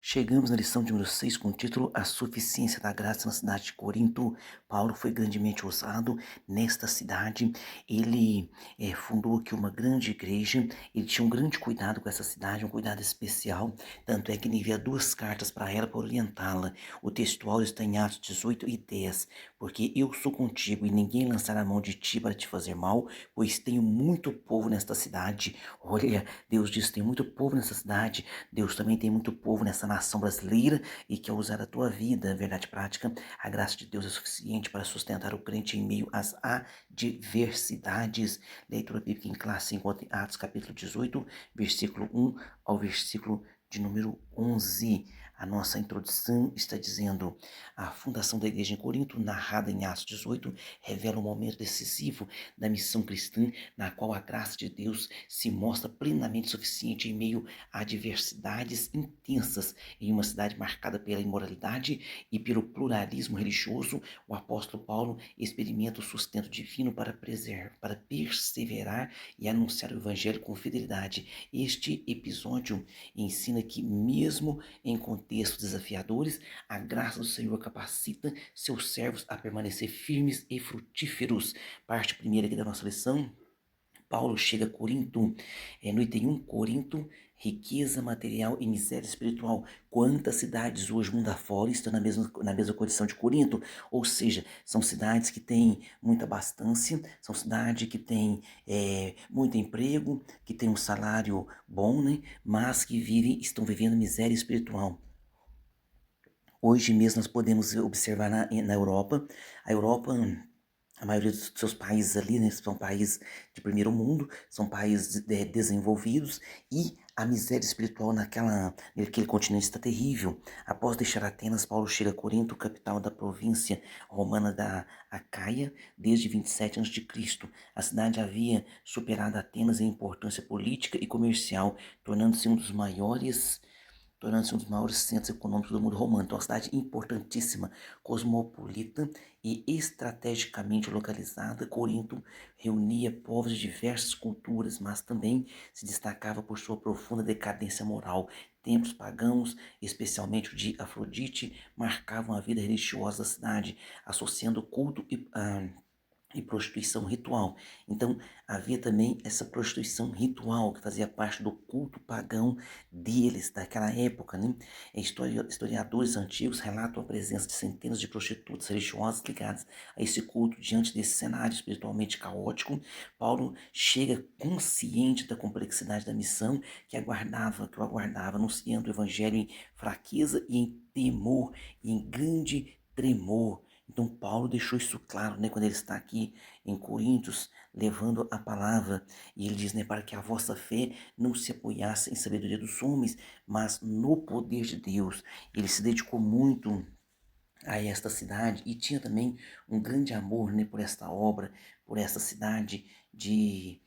Chegamos na lição de número 6 com o título A Suficiência da Graça na cidade de Corinto. Paulo foi grandemente usado nesta cidade. Ele fundou aqui uma grande igreja. Ele tinha um grande cuidado com essa cidade, um cuidado especial. Tanto é que ele envia duas cartas para ela para orientá-la. O textual está em Atos 18 e 10. Porque eu sou contigo e ninguém lançará a mão de ti para te fazer mal, pois tenho muito povo nesta cidade. Olha, Deus diz: tem muito povo nessa cidade. Deus também tem muito povo nessa nação brasileira e quer usar a tua vida, verdade prática. A graça de Deus é suficiente para sustentar o crente em meio às adversidades. Leitura bíblica em classe encontra em Atos capítulo 18, versículo 1 ao versículo de número 11. A nossa introdução está dizendo: a fundação da igreja em Corinto, narrada em Atos 18, revela um momento decisivo da missão cristã, na qual a graça de Deus se mostra plenamente suficiente em meio a adversidades intensas. Em uma cidade marcada pela imoralidade e pelo pluralismo religioso, o apóstolo Paulo experimenta o sustento divino para perseverar e anunciar o evangelho com fidelidade. Este episódio ensina que, mesmo em contextos desafiadores, a graça do Senhor capacita seus servos a permanecer firmes e frutíferos. Parte primeira aqui da nossa lição. Paulo chega a Corinto, no item 1, Corinto, riqueza material e miséria espiritual. Quantas cidades hoje, mundo afora, estão na mesma condição de Corinto? Ou seja, são cidades que têm muita abastança, são cidades que têm muito emprego, que têm um salário bom, né? Mas que estão vivendo miséria espiritual. Hoje mesmo nós podemos observar na Europa. A Europa, a maioria dos seus países ali, né, são países de primeiro mundo, são países desenvolvidos, e a miséria espiritual naquele continente está terrível. Após deixar Atenas, Paulo chega a Corinto, capital da província romana da Acaia, desde 27 a.C. A cidade havia superado Atenas em importância política e comercial, tornando-se um dos maiores centros econômicos do mundo romano. Então, uma cidade importantíssima, cosmopolita e estrategicamente localizada. Corinto reunia povos de diversas culturas, mas também se destacava por sua profunda decadência moral. Templos pagãos, especialmente o de Afrodite, marcavam a vida religiosa da cidade, associando culto e prostituição ritual. Então, havia também essa prostituição ritual que fazia parte do culto pagão deles, daquela época, né? Historiadores antigos relatam a presença de centenas de prostitutas religiosas ligadas a esse culto. Diante desse cenário espiritualmente caótico, Paulo chega consciente da complexidade da missão que o aguardava, anunciando o evangelho em fraqueza e em temor, e em grande tremor. Então Paulo deixou isso claro, né, quando ele está aqui em Coríntios, levando a palavra, e ele diz, né, para que a vossa fé não se apoiasse em sabedoria dos homens, mas no poder de Deus. Ele se dedicou muito a esta cidade e tinha também um grande amor, né, por esta obra, por esta cidade de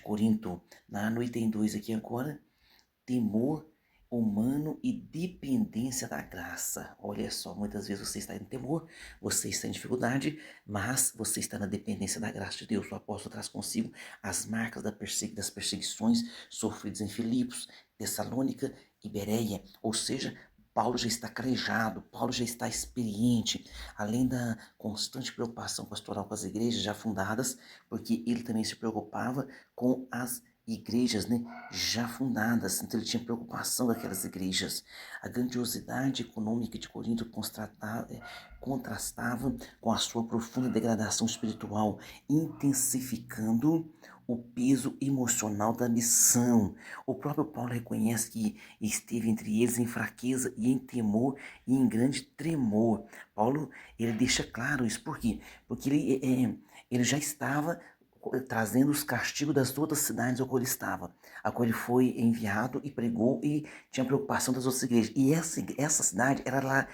Corinto. No item 2 aqui agora, temor humano e dependência da graça. Olha só, muitas vezes você está em temor, você está em dificuldade, mas você está na dependência da graça de Deus. O apóstolo traz consigo as marcas das perseguições sofridas em Filipos, Tessalônica e Bereia, ou seja, Paulo já está calejado, Paulo já está experiente, além da constante preocupação pastoral com as igrejas já fundadas, porque ele também se preocupava com as igrejas, né, já fundadas. Então ele tinha preocupação daquelas igrejas. A grandiosidade econômica de Corinto contrastava com a sua profunda degradação espiritual, intensificando o peso emocional da missão. O próprio Paulo reconhece que esteve entre eles em fraqueza e em temor e em grande tremor. Paulo, ele deixa claro isso. Por quê? Porque ele já estava trazendo os castigos das outras cidades ao qual ele estava, a qual ele foi enviado e pregou, e tinha preocupação das outras igrejas. E essa cidade, ela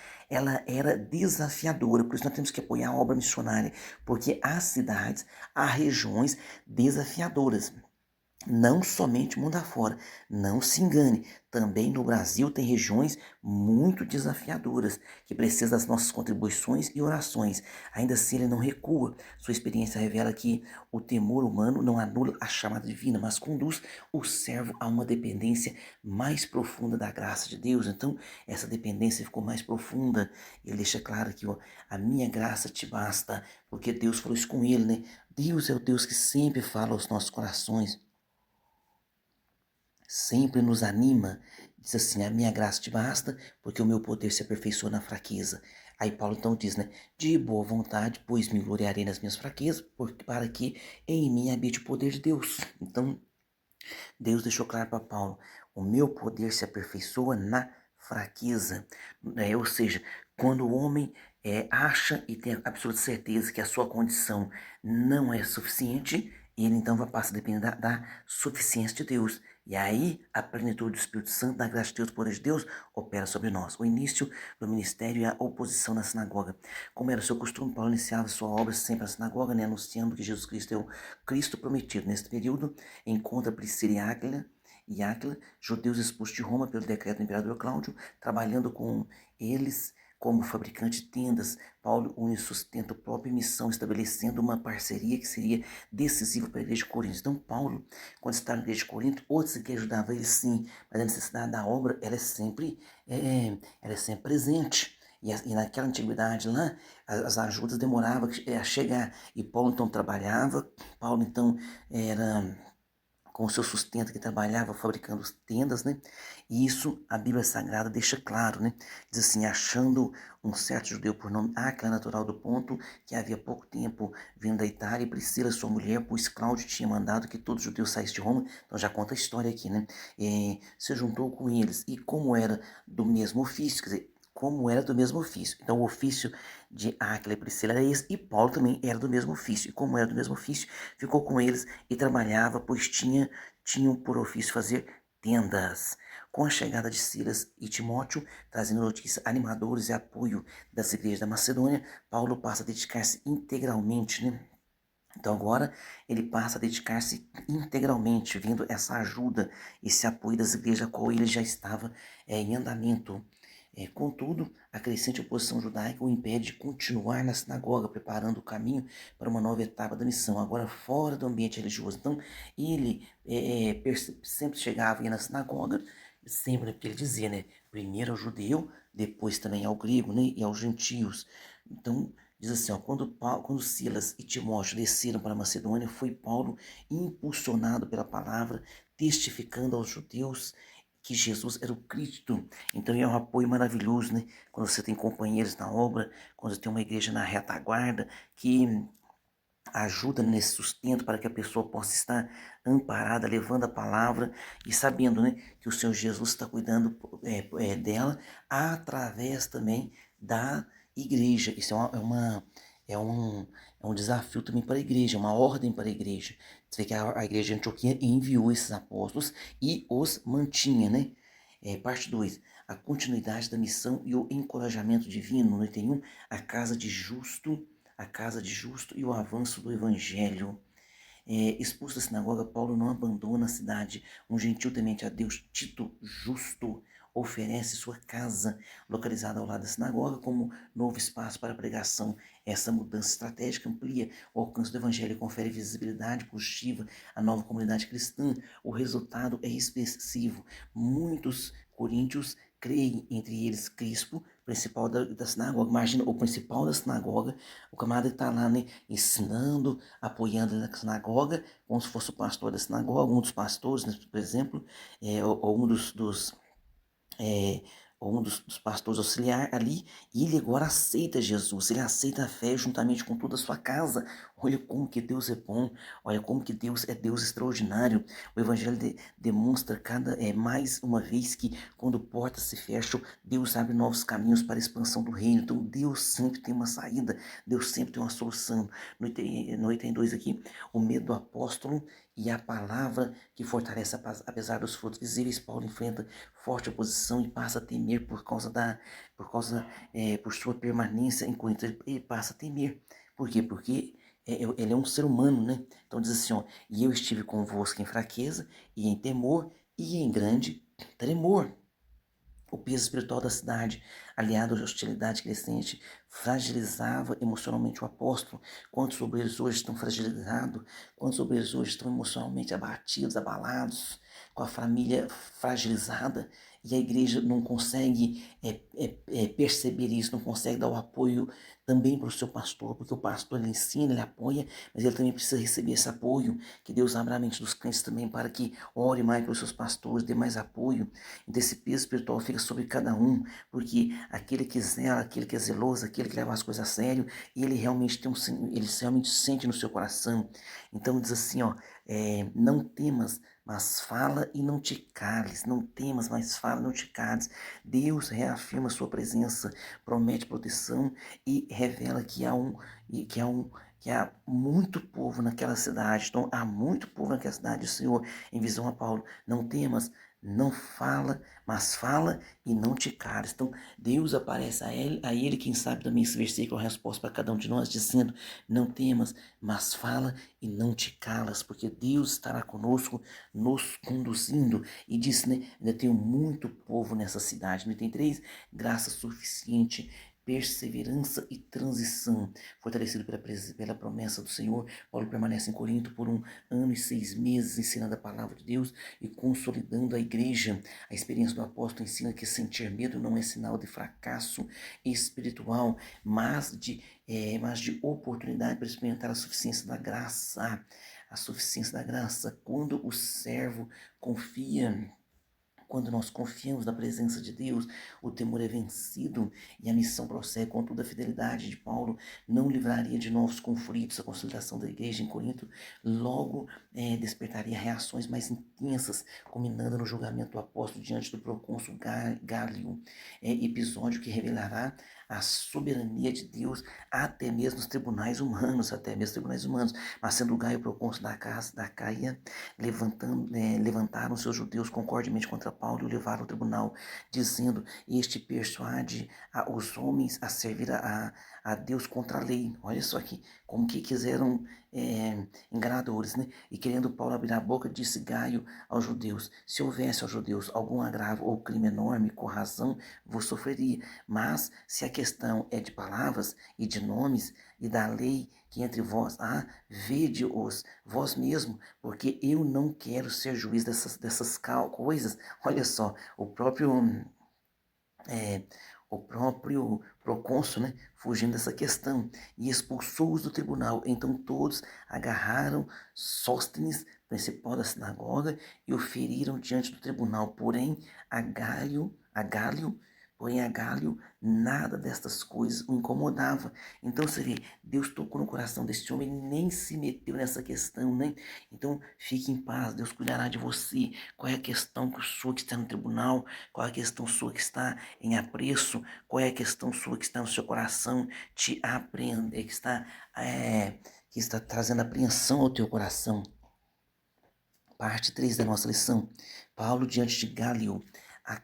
era desafiadora, por isso nós temos que apoiar a obra missionária, porque há cidades, há regiões desafiadoras. Não somente mundo afora, não se engane, também no Brasil tem regiões muito desafiadoras, que precisam das nossas contribuições e orações. Ainda assim, ele não recua. Sua experiência revela que o temor humano não anula a chamada divina, mas conduz o servo a uma dependência mais profunda da graça de Deus. Então, essa dependência ficou mais profunda. Ele deixa claro que ó, a minha graça te basta, porque Deus falou isso com ele, né? Deus é o Deus que sempre fala aos nossos corações, sempre nos anima, diz assim, a minha graça te basta, porque o meu poder se aperfeiçoa na fraqueza. Aí Paulo então diz, né, de boa vontade, pois me gloriarei nas minhas fraquezas, para que em mim habite o poder de Deus. Então, Deus deixou claro para Paulo, o meu poder se aperfeiçoa na fraqueza. Ou seja, quando o homem acha e tem a absoluta certeza que a sua condição não é suficiente, ele então vai passar a depender da suficiência de Deus. E aí, a plenitude do Espírito Santo, da graça de Deus, do poder de Deus, opera sobre nós. O início do ministério e a oposição na sinagoga. Como era o seu costume, Paulo iniciava sua obra sempre na sinagoga, né, anunciando que Jesus Cristo é o Cristo prometido. Nesse período, encontra Priscila e Áquila, judeus expulsos de Roma pelo decreto do imperador Cláudio, trabalhando com eles como fabricante de tendas. Paulo une sustenta a própria missão, estabelecendo uma parceria que seria decisiva para a igreja de Corinto. Então, Paulo, quando está na igreja de Corinto, outros que ajudavam ele sim, mas a necessidade da obra ela é sempre presente. E naquela antiguidade lá, as ajudas demoravam a chegar. E Paulo então trabalhava, Paulo então era com o seu sustento que trabalhava fabricando tendas, né? E isso a Bíblia Sagrada deixa claro, né? Diz assim, achando um certo judeu por nome Áquila, natural do Ponto, que havia pouco tempo vindo da Itália, e Priscila, sua mulher, pois Cláudio tinha mandado que todos os judeus saíssem de Roma, então já conta a história aqui, né? Se juntou com eles, e como era do mesmo ofício, quer dizer, como era do mesmo ofício. Então, o ofício de Áquila e Priscila era esse, e Paulo também era do mesmo ofício. E como era do mesmo ofício, ficou com eles e trabalhava, pois tinham por ofício fazer tendas. Com a chegada de Silas e Timóteo, trazendo notícias animadoras e apoio das igrejas da Macedônia, Paulo passa a dedicar-se integralmente, né? Então agora ele passa a dedicar-se integralmente, vendo essa ajuda, esse apoio das igrejas a qual ele já estava em andamento. Contudo, a crescente oposição judaica o impede de continuar na sinagoga, preparando o caminho para uma nova etapa da missão, agora fora do ambiente religioso. Então, ele sempre chegava e ia na sinagoga, sempre porque ele dizia, né? Primeiro ao judeu, depois também ao grego, né? E aos gentios. Então, diz assim, ó, quando Silas e Timóteo desceram para a Macedônia, foi Paulo impulsionado pela palavra, testificando aos judeus que Jesus era o Cristo. Então é um apoio maravilhoso, né? Quando você tem companheiros na obra, quando você tem uma igreja na retaguarda que ajuda nesse sustento para que a pessoa possa estar amparada, levando a palavra e sabendo, né, que o Senhor Jesus está cuidando dela através também da igreja. Isso é um, é um desafio também para a igreja, uma ordem para a igreja. Você vê que a igreja de Antioquia enviou esses apóstolos e os mantinha, né? Parte 2. A continuidade da missão e o encorajamento divino. No item 1, a casa de justo e o avanço do evangelho. Expulso da sinagoga, Paulo não abandona a cidade. Um gentil temente a Deus, Tito Justo, oferece sua casa, localizada ao lado da sinagoga, como novo espaço para a pregação. Essa mudança estratégica amplia o alcance do evangelho e confere visibilidade positiva à nova comunidade cristã. O resultado é expressivo. Muitos coríntios creem, entre eles Crispo, principal da sinagoga. Imagina, o principal da sinagoga, o camarada que está lá, né, ensinando, apoiando na sinagoga, como se fosse o pastor da sinagoga, um dos pastores, né, por exemplo, ou um é, dos pastores auxiliar ali, e ele agora aceita Jesus, ele aceita a fé juntamente com toda a sua casa. Olha como que Deus é bom, olha como que Deus é Deus extraordinário. O Evangelho demonstra mais uma vez que quando portas se fecham, Deus abre novos caminhos para a expansão do reino. Então Deus sempre tem uma saída, Deus sempre tem uma solução. No item 2 aqui, o medo do apóstolo e a palavra que fortalece, apesar dos frutos visíveis. Paulo enfrenta forte oposição e passa a temer por sua permanência em Corinto. Ele passa a temer. Por quê? Porque ele é um ser humano, né? Então diz assim, ó, e eu estive convosco em fraqueza e em temor e em grande tremor. O peso espiritual da cidade, aliado à hostilidade crescente, fragilizava emocionalmente o apóstolo. Quantos obreiros hoje estão fragilizados? Quantos obreiros hoje estão emocionalmente abatidos, abalados, com a família fragilizada? E a igreja não consegue perceber isso, não consegue dar o apoio também para o seu pastor, porque o pastor ele ensina, ele apoia, mas ele também precisa receber esse apoio. Que Deus abra a mente dos crentes também para que ore mais pelos seus pastores, dê mais apoio. Então esse peso espiritual fica sobre cada um, porque aquele que zela, aquele que é zeloso, aquele que leva as coisas a sério, ele realmente ele realmente sente no seu coração. Então diz assim, ó, não temas, mas fala e não te cales. Não temas, mas fala e não te cales. Deus reafirma sua presença, promete proteção e revela que há muito povo naquela cidade. Então, há muito povo naquela cidade. O Senhor, em visão a Paulo, não temas, não fala, mas fala e não te cales. Então, Deus aparece a ele, quem sabe também esse versículo é a resposta para cada um de nós, dizendo, não temas, mas fala e não te calas, porque Deus estará conosco, nos conduzindo. E disse, né, ainda tenho muito povo nessa cidade. No item 3, graça suficiente, perseverança e transição. Fortalecido pela promessa do Senhor, Paulo permanece em Corinto por 1 ano e 6 meses, ensinando a palavra de Deus e consolidando a igreja. A experiência do apóstolo ensina que sentir medo não é sinal de fracasso espiritual, mas de oportunidade para experimentar a suficiência da graça. A suficiência da graça. Quando nós confiamos na presença de Deus, o temor é vencido e a missão prossegue com toda a fidelidade de Paulo. Não livraria de novos conflitos. A consolidação da igreja em Corinto logo despertaria reações mais intensas, culminando no julgamento do apóstolo diante do procônsul Gálio. Episódio que revelará a soberania de Deus até mesmo nos tribunais humanos, Mas sendo Gaio procônsul da casa da Caia, levantaram seus judeus concordemente contra Paulo e o levaram ao tribunal, dizendo, este persuade os homens a servir a Deus contra a lei. Olha só aqui, como que quiseram enganadores, né? E querendo Paulo abrir a boca, disse Gaio aos judeus, se houvesse aos judeus algum agravo ou crime enorme, com razão vos sofreria, mas se a questão é de palavras e de nomes e da lei que entre vós há, vede-os vós mesmo, porque eu não quero ser juiz dessas coisas. Olha só, é, o próprio procônsul, né, fugindo dessa questão, e expulsou-os do tribunal. Então todos agarraram Sóstenes, principal da sinagoga, e o feriram diante do tribunal. Porém a Gálio, nada destas coisas o incomodava. Então você vê, Deus tocou no coração desse homem, nem se meteu nessa questão, né? Então fique em paz, Deus cuidará de você. Qual é a questão sua que está no tribunal? Qual é a questão sua que está em apreço? Qual é a questão sua que está no seu coração te apreender, que está trazendo apreensão ao teu coração? Parte 3 da nossa lição. Paulo diante de Gálio.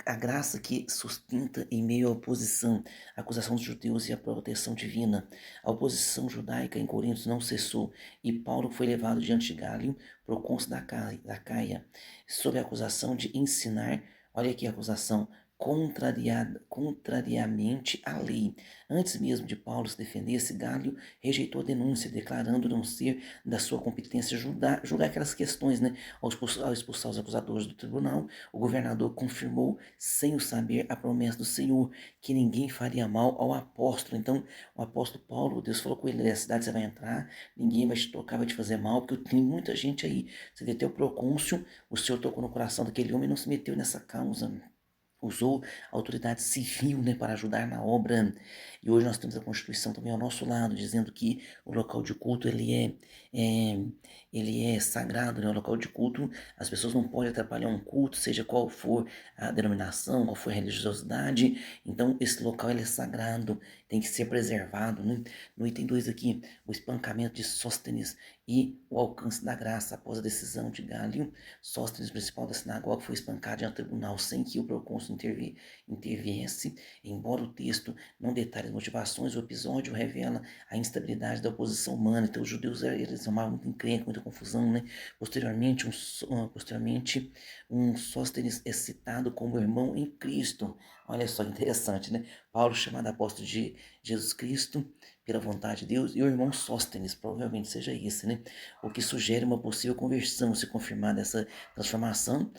A graça que sustenta em meio à oposição, a acusação dos judeus e a proteção divina. A oposição judaica em Corinto não cessou e Paulo foi levado diante de Gálio, procônsul da Caia, sob a acusação de ensinar, olha aqui a acusação, contrariamente à lei. Antes mesmo de Paulo se defender, Gálio rejeitou a denúncia, declarando não ser da sua competência julgar aquelas questões, né? Ao expulsar os acusadores do tribunal, o governador confirmou, sem o saber, a promessa do Senhor, que ninguém faria mal ao apóstolo. Então, o apóstolo Paulo, Deus falou com ele, na cidade você vai entrar, ninguém vai te tocar, vai te fazer mal, porque tem muita gente aí. Você vê até o procônsul, o Senhor tocou no coração daquele homem e não se meteu nessa causa. Usou a autoridade civil, né, para ajudar na obra. E hoje nós temos a Constituição também ao nosso lado, dizendo que o local de culto ele é sagrado, né? O local de culto, as pessoas não podem atrapalhar um culto, seja qual for a denominação, qual for a religiosidade. Então esse local ele é sagrado, tem que ser preservado, né? No item 2 aqui, o espancamento de Sóstenes e o alcance da graça. Após a decisão de Gálio, Sóstenes, principal da sinagoga, foi espancado diante do tribunal sem que o procônsul interviesse. Embora o texto não detalhe as motivações, o episódio revela a instabilidade da oposição humana. Então os judeus eles amavam muito encrenca, muita confusão, né? Posteriormente, um Sóstenes é citado como irmão em Cristo. Olha só que interessante, né? Paulo, chamado apóstolo de Jesus Cristo, pela vontade de Deus, e o irmão Sóstenes, provavelmente seja esse, né? O que sugere uma possível conversão. Se confirmada essa transformação,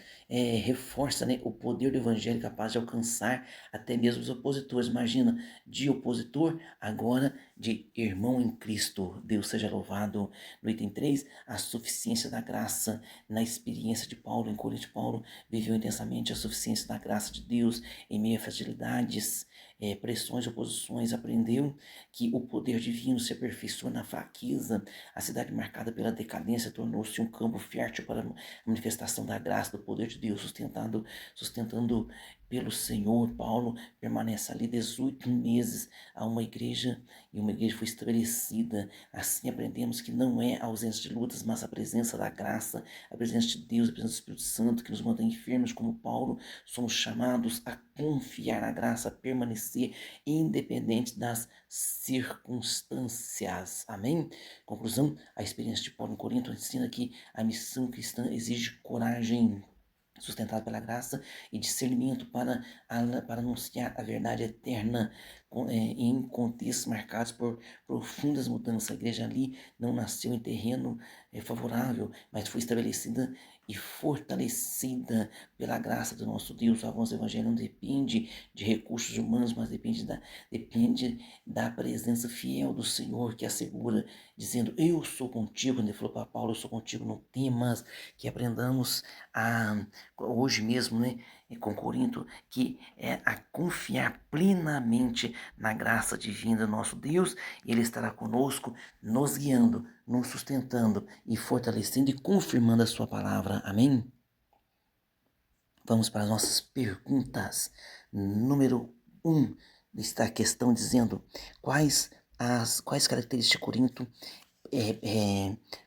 reforça, né, o poder do evangelho capaz de alcançar até mesmo os opositores. Imagina, de opositor, agora de irmão em Cristo. Deus seja louvado. No item 3, a suficiência da graça. Na experiência de Paulo, em Corinto, Paulo viveu intensamente a suficiência da graça de Deus em meio a fragilidades, pressões e oposições. Aprendeu que o poder divino se aperfeiçoa na fraqueza. A cidade marcada pela decadência tornou-se um campo fértil para a manifestação da graça, do poder de Deus, sustentando pelo Senhor. Paulo permanece ali 18 meses a uma igreja, e uma igreja foi estabelecida. Assim aprendemos que não é a ausência de lutas, mas a presença da graça, a presença de Deus, a presença do Espírito Santo que nos mantém firmes. Como Paulo, somos chamados a confiar na graça, a permanecer independente das circunstâncias. Amém? Conclusão, a experiência de Paulo em Corinto ensina que a missão cristã exige coragem, sustentada pela graça, e discernimento para anunciar a verdade eterna em contextos marcados por profundas mudanças. A igreja ali não nasceu em terreno favorável, mas foi estabelecida e fortalecida pela graça do nosso Deus. O avanço do evangelho não depende de recursos humanos, mas depende da presença fiel do Senhor, que assegura, dizendo: eu sou contigo. Quando ele falou para Paulo: eu sou contigo, não temas. Que aprendamos hoje mesmo, né, com Corinto, que é a confiar plenamente na graça divina do nosso Deus. Ele estará conosco, nos guiando, nos sustentando e fortalecendo e confirmando a sua palavra. Amém? Vamos para as nossas perguntas. Número 1, está a questão dizendo quais características de Corinto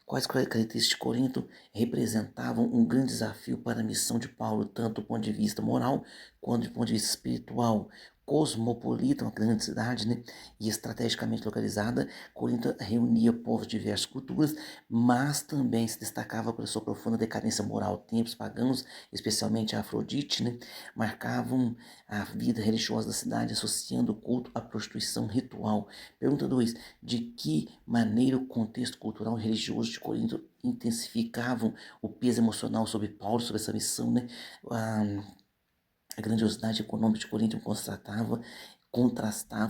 quais características de Corinto representavam um grande desafio para a missão de Paulo, tanto do ponto de vista moral quanto do ponto de vista espiritual. Cosmopolita, uma grande cidade, né, e estrategicamente localizada, Corinto reunia povos de diversas culturas, mas também se destacava pela sua profunda decadência moral. Templos pagãos, especialmente a Afrodite, né, marcavam a vida religiosa da cidade, associando o culto à prostituição ritual. Pergunta 2. De que maneira o contexto cultural e religioso de Corinto intensificavam o peso emocional sobre Paulo, sobre essa missão, né? A grandiosidade econômica de Corinto contrastava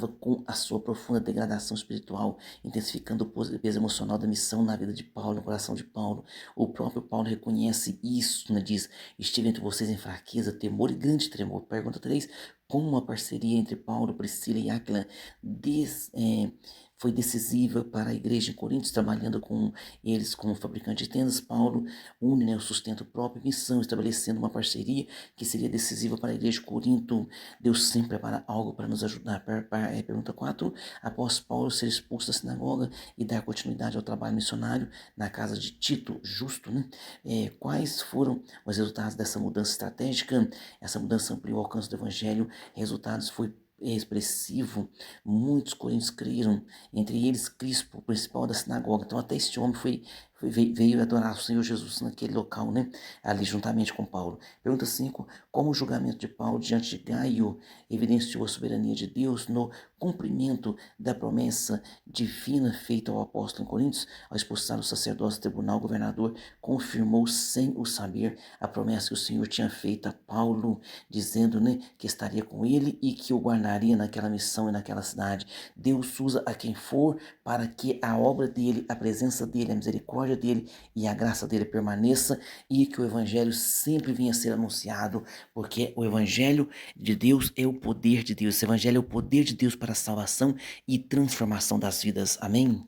com a sua profunda degradação espiritual, intensificando o peso emocional da missão na vida de Paulo, no coração de Paulo. O próprio Paulo reconhece isso, né? Diz: estive entre vocês em fraqueza, temor e grande tremor. Pergunta 3. Como a parceria entre Paulo, Priscila e Áquila foi decisiva para a igreja em Corinto, trabalhando com eles como fabricante de tendas. Paulo une, né, o sustento próprio e missão, estabelecendo uma parceria que seria decisiva para a igreja de Corinto. Deus sempre prepara algo para nos ajudar. Pergunta 4. Após Paulo ser expulso da sinagoga e dar continuidade ao trabalho missionário na casa de Tito, Justo, né? Quais foram os resultados dessa mudança estratégica? Essa mudança ampliou o alcance do evangelho. Resultados foi expressivo. Muitos coríntios creram, entre eles Crispo, o principal da sinagoga. Então até este homem veio adorar o Senhor Jesus naquele local, né? Ali juntamente com Paulo. Pergunta 5. Como o julgamento de Paulo diante de Gaio evidenciou a soberania de Deus no cumprimento da promessa divina feita ao apóstolo em Coríntios? Ao expulsar o sacerdote do tribunal, o governador confirmou sem o saber a promessa que o Senhor tinha feito a Paulo, dizendo, né, que estaria com ele e que o guardaria naquela missão e naquela cidade. Deus usa a quem for para que a obra dele, a presença dele, a misericórdia dele e a graça dele permaneça, e que o evangelho sempre venha a ser anunciado, porque o evangelho de Deus é o poder de Deus. Esse evangelho é o poder de Deus para a salvação e transformação das vidas. Amém?